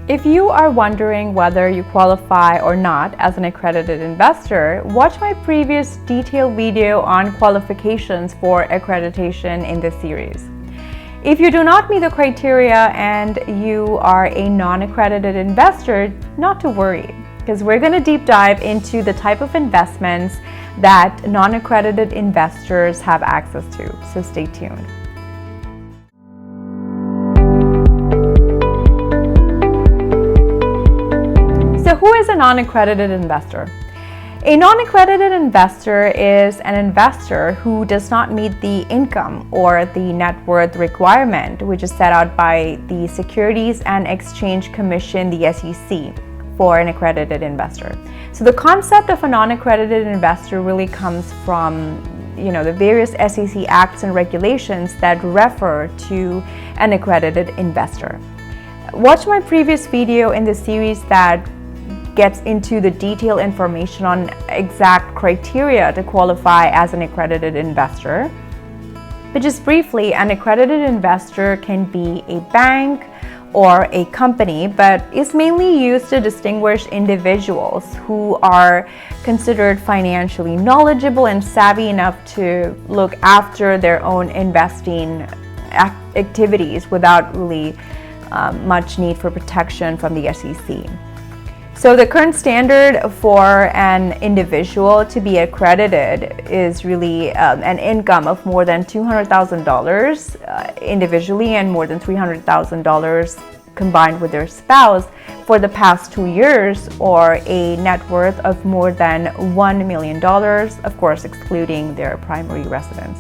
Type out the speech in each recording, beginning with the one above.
If you are wondering whether you qualify or not as an accredited investor, watch my previous detailed video on qualifications for accreditation in this series. If you do not meet the criteria and you are a non-accredited investor, not to worry, because we're going to deep dive into the type of investments that non-accredited investors have access to, so stay tuned. So who is a non-accredited investor? A non-accredited investor is an investor who does not meet the income or the net worth requirement, which is set out by the Securities and Exchange Commission, the SEC, for an accredited investor. So the concept of a non-accredited investor really comes from the various SEC acts and regulations that refer to an accredited investor. Watch my previous video in the series that gets into the detailed information on exact criteria to qualify as an accredited investor. But just briefly, an accredited investor can be a bank or a company, but is mainly used to distinguish individuals who are considered financially knowledgeable and savvy enough to look after their own investing activities without really much need for protection from the SEC. So the current standard for an individual to be accredited is really an income of more than $200,000 individually and more than $300,000 combined with their spouse for the past 2 years, or a net worth of more than $1 million, of course excluding their primary residence.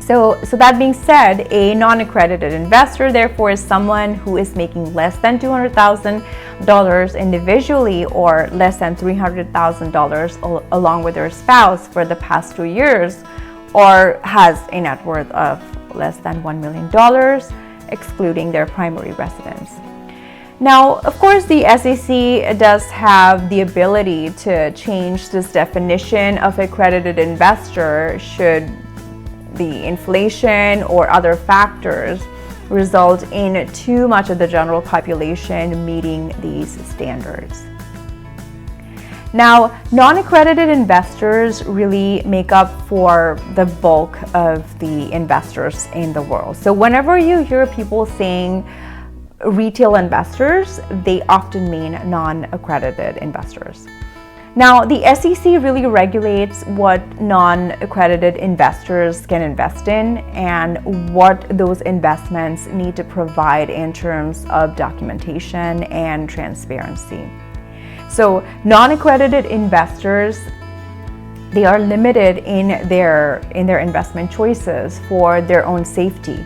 So that being said, a non-accredited investor therefore is someone who is making less than $200,000 individually or less than $300,000 along with their spouse for the past 2 years, or has a net worth of less than $1 million, excluding their primary residence. Now, of course, the SEC does have the ability to change this definition of accredited investor should the inflation or other factors result in too much of the general population meeting these standards. Now, non-accredited investors really make up for the bulk of the investors in the world. So whenever you hear people saying retail investors, they often mean non-accredited investors. Now, the SEC really regulates what non-accredited investors can invest in and what those investments need to provide in terms of documentation and transparency. So, non-accredited investors, they are limited in their investment choices for their own safety.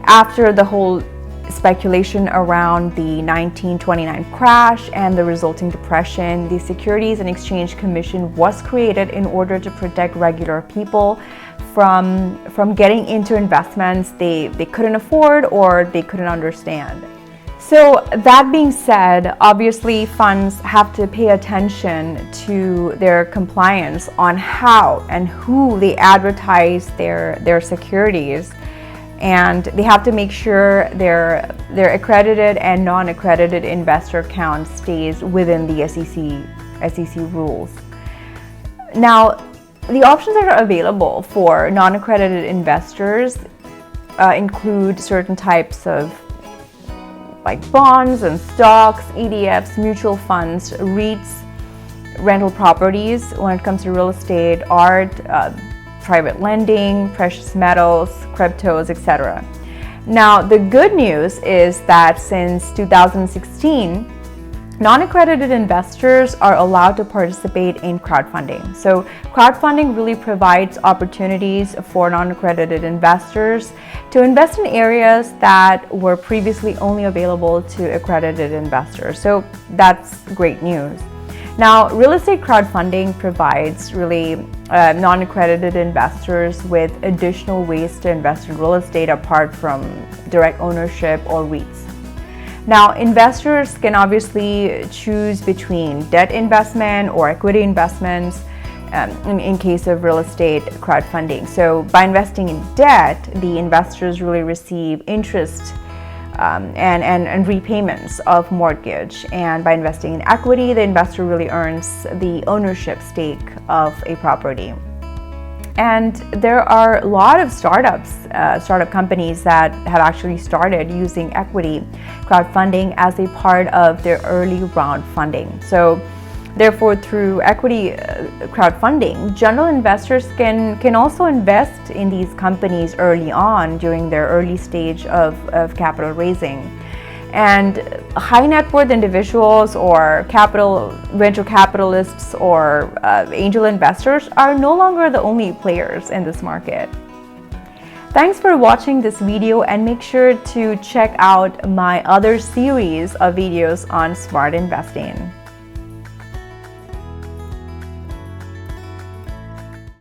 After the whole speculation around the 1929 crash and the resulting depression, the Securities and Exchange Commission was created in order to protect regular people from getting into investments they couldn't afford or they couldn't understand. So that being said, obviously funds have to pay attention to their compliance on how and who they advertise their securities. And they have to make sure their accredited and non-accredited investor count stays within the SEC rules. Now, the options that are available for non-accredited investors include certain types of like bonds and stocks, ETFs, mutual funds, REITs, rental properties when it comes to real estate, art, private lending, precious metals, cryptos, etc. Now, the good news is that since 2016, non-accredited investors are allowed to participate in crowdfunding. So crowdfunding really provides opportunities for non-accredited investors to invest in areas that were previously only available to accredited investors. So that's great news. Now, real estate crowdfunding provides really non-accredited investors with additional ways to invest in real estate apart from direct ownership or REITs. Now, investors can obviously choose between debt investment or equity investments in case of real estate crowdfunding. So by investing in debt, the investors really receive interest and repayments of mortgage. And by investing in equity, the investor really earns the ownership stake of a property. And there are a lot of startup companies that have actually started using equity crowdfunding as a part of their early round funding. So therefore, through equity crowdfunding, general investors can also invest in these companies early on during their early stage of capital raising. And high net worth individuals or venture capitalists or angel investors are no longer the only players in this market. Thanks for watching this video, and make sure to check out my other series of videos on smart investing.